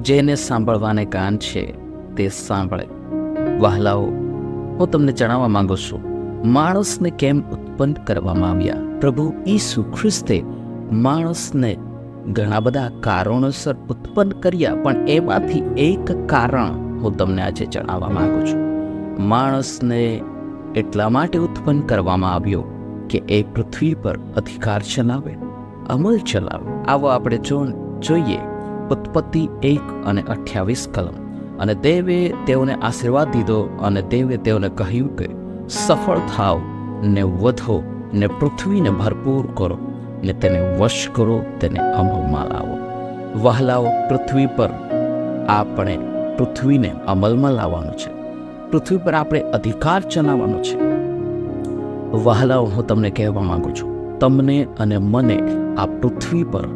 જેને સાંભળવાને કાન છે તે સાંભળે. વહાલાઓ, હું તમને જણાવવા માંગુ છું, માણસને કેમ ઉત્પન્ન કરવામાં આવ્યા. પ્રભુ ઈસુ ખ્રિસ્તે માણસને ઘણા બધા કારણોસર ઉત્પન્ન કર્યા, પણ એમાંથી એક કારણ હું તમને આજે જણાવવા માંગુ છું. માણસને એટલા માટે ઉત્પન્ન કરવામાં આવ્યો કે એ પૃથ્વી પર અધિકાર ચલાવે, અમલ ચલાવે. આવો આપણે જોઈએ ઉત્પત્તિ 1:28 કલમ. અને દેવે તેઓને આશીર્વાદ દીધો, અને દેવે તેઓને કહ્યું કે સફળ થાવ ને વધો ને પૃથ્વીને ભરપૂર કરો ને તેને વશ કરો, તેને અમલમાં લાવો. વહાલાઓ, પૃથ્વી પર આપણે પૃથ્વીને અમલમાં લાવવાનું છે. પૃથ્વી પર આપણે અધિકાર ચલાવવાનો છે. વહાલાઓ, હું તમને કહેવા માંગુ છું, તમને અને મને આ પૃથ્વી પર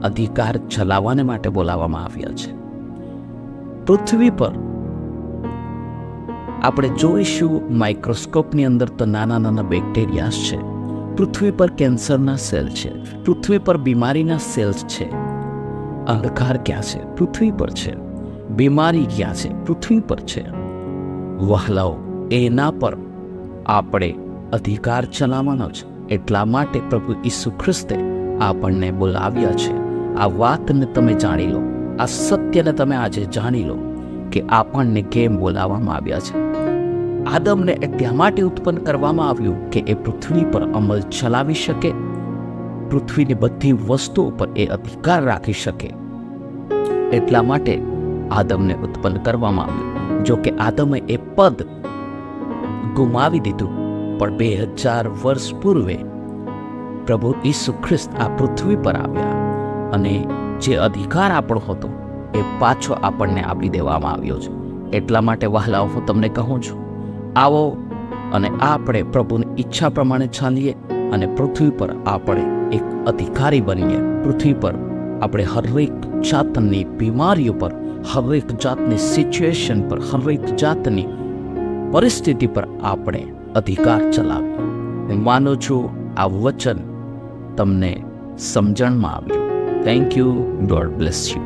અધિકાર ચલાવવાને માટે બોલાવવામાં આવ્યા છે. પૃથ્વી પર આપણે જોઈશું માઇક્રોસ્કોપની અંદર તો નાના નાના બેક્ટેરિયાસ છે. પૃથ્વી પર કેન્સરના સેલ છે. પૃથ્વી પર બીમારીના સેલ્સ છે. અંધકાર ક્યાં છે? પૃથ્વી પર છે. બીમારી ક્યાં છે? પૃથ્વી પર છે. વહાલાઓ, એના પર આપણે અધિકાર ચલાવવાનો છે. એટલા માટે પ્રભુ ઈસુ ખ્રિસ્તે આપણને બોલાવ્યા છે. આ વાતને તમે જાણી લો, આ સત્યને તમે આજે જાણી લો કે આપણને કેમ બોલાવવામાં આવ્યા છે. આદમને એટલા માટે ઉત્પન્ન કરવામાં આવ્યું કે એ પૃથ્વી પર અમલ ચલાવી શકે, પૃથ્વીની બધી વસ્તુઓ પર એ અધિકાર રાખી શકે. એટલા માટે આદમને ઉત્પન્ન કરવામાં આવ્યું. જો કે આદમે એ પદ ગુમાવી દીધું, પણ 2000 વર્ષ પૂર્વે પ્રભુ ઈસુ ખ્રિસ્ત આ પૃથ્વી પર આવ્યા અને જે અધિકાર આપણો હતો એ પાછો આપણને આપી દેવામાં આવ્યો છે. એટલા માટે વહાલાઓ, હું તમને કહું છું, આવો અને આપણે પ્રભુની ઈચ્છા પ્રમાણે ચાલીએ અને પૃથ્વી પર આપણે એક અધિકારી બનીએ. પૃથ્વી પર આપણે હરેક જાતની બીમારીઓ પર, હરેક જાતની સિચ્યુએશન પર, હરેક જાતની પરિસ્થિતિ પર આપણે અધિકાર ચલાવીએ. હું માનું છું આ વચન તમને સમજણમાં આવ્યું. Thank you. God bless you.